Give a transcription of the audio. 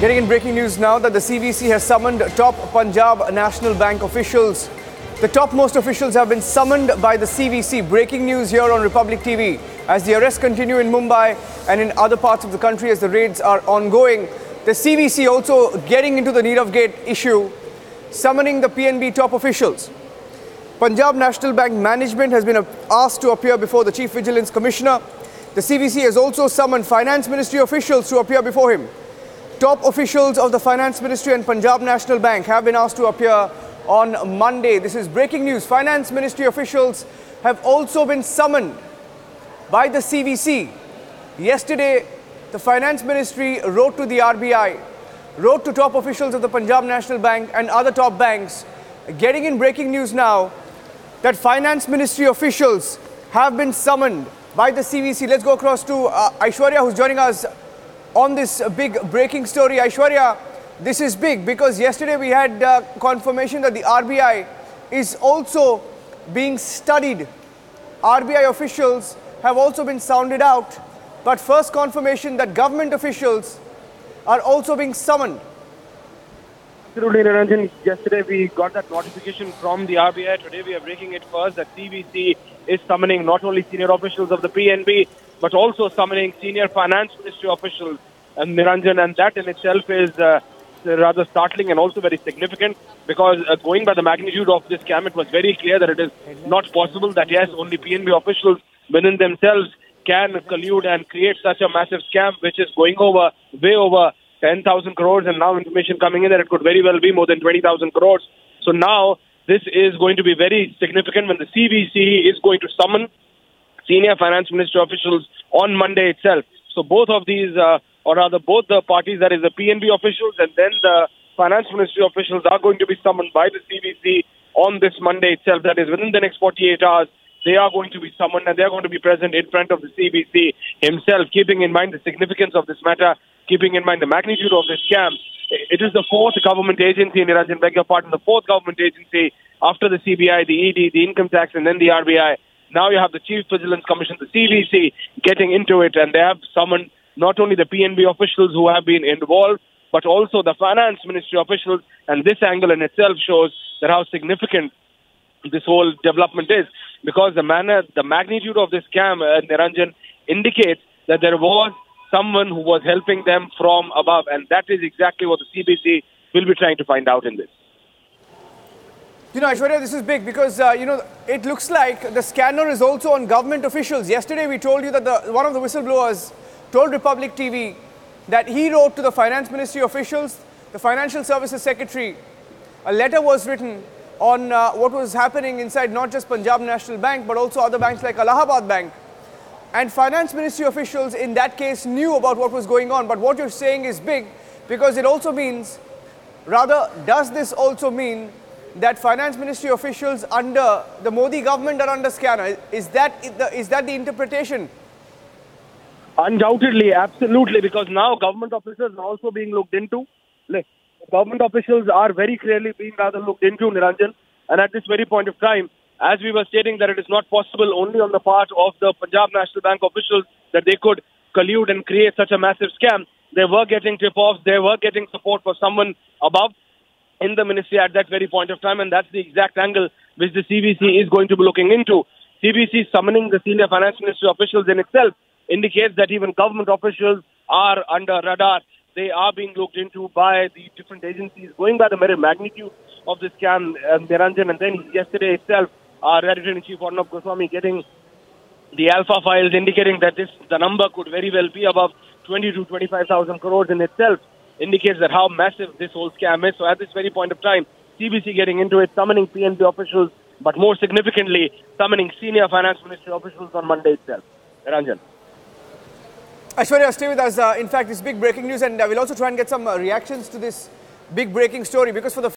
Getting in breaking news now that the CVC has summoned top Punjab National Bank officials. The topmost officials have been summoned by the CVC. Breaking news here on Republic TV. As the arrests continue in Mumbai and in other parts of the country as the raids are ongoing, the CVC also getting into the Nirav Gate issue, summoning the PNB top officials. Punjab National Bank management has been asked to appear before the Chief Vigilance Commissioner. The CVC has also summoned Finance Ministry officials to appear before him. Top officials of the Finance Ministry and Punjab National Bank have been asked to appear on Monday. This is breaking news. Finance Ministry officials have also been summoned by the CVC. Yesterday, the Finance Ministry wrote to the RBI, wrote to top officials of the Punjab National Bank and other top banks. Getting in breaking news now that Finance Ministry officials have been summoned by the CVC. Let's go across to Aishwarya, who's joining us on this big breaking story. Aishwarya, this is big because yesterday we had confirmation that the RBI is also being studied. RBI officials have also been sounded out, but first confirmation that government officials are also being summoned. Absolutely, Niranjan. Yesterday we got that notification from the RBI. Today we are breaking it first that CVC is summoning not only senior officials of the PNB, but also summoning senior Finance Ministry officials, and Niranjan, and that in itself is rather startling and also very significant because going by the magnitude of this scam, it was very clear that it is not possible that, yes, only PNB officials within themselves can collude and create such a massive scam, which is going over, way over 10,000 crores, and now information coming in that it could very well be more than 20,000 crores. So now this is going to be very significant when the CVC is going to summon senior Finance Ministry officials on Monday itself. So both of these, or rather both the parties, that is the PNB officials and then the Finance Ministry officials, are going to be summoned by the CVC on this Monday itself. That is within the next 48 hours. They are going to be summoned and they are going to be present in front of the CVC himself, keeping in mind the significance of this matter, keeping in mind the magnitude of this scam. It is the fourth government agency, Niranjan, beg your pardon, the fourth government agency after the CBI, the ED, the Income Tax, and then the RBI. Now you have the Chief Vigilance Commission, the CVC, getting into it, and they have summoned not only the PNB officials who have been involved, but also the Finance Ministry officials, and this angle in itself shows that how significant this whole development is, because the magnitude of this scam, Niranjan, indicates that there was someone who was helping them from above, and that is exactly what the CBC will be trying to find out in this. You know, Aishwarya, this is big because, it looks like the scanner is also on government officials. Yesterday, we told you that one of the whistleblowers told Republic TV that he wrote to the Finance Ministry officials, the Financial Services Secretary. A letter was written on what was happening inside not just Punjab National Bank, but also other banks like Allahabad Bank. And Finance Ministry officials in that case knew about what was going on. But what you're saying is big because it also means, rather, does this also mean that Finance Ministry officials under the Modi government are under scanner? Is that the interpretation? Undoubtedly, absolutely, because now government officials are also being looked into. Government officials are very clearly being rather looked into, Niranjan, and at this very point of time, as we were stating that it is not possible only on the part of the Punjab National Bank officials that they could collude and create such a massive scam. They were getting tip-offs, they were getting support for someone above in the ministry at that very point of time, and that's the exact angle which the CVC is going to be looking into. CVC summoning the senior Finance Ministry officials in itself indicates that even government officials are under radar. They are being looked into by the different agencies, going by the mere magnitude of the scam, Niranjan. And then yesterday itself, our Editor-in-Chief Arnab Goswami getting the alpha files indicating that the number could very well be above 20 to 25,000 crores in itself, indicates that how massive this whole scam is. So at this very point of time, CBC getting into it, summoning PNB officials, but more significantly, summoning senior Finance Ministry officials on Monday itself. Ranjan. Aishwarya, stay with us. In fact, this big breaking news, and we'll also try and get some reactions to this big breaking story, because for the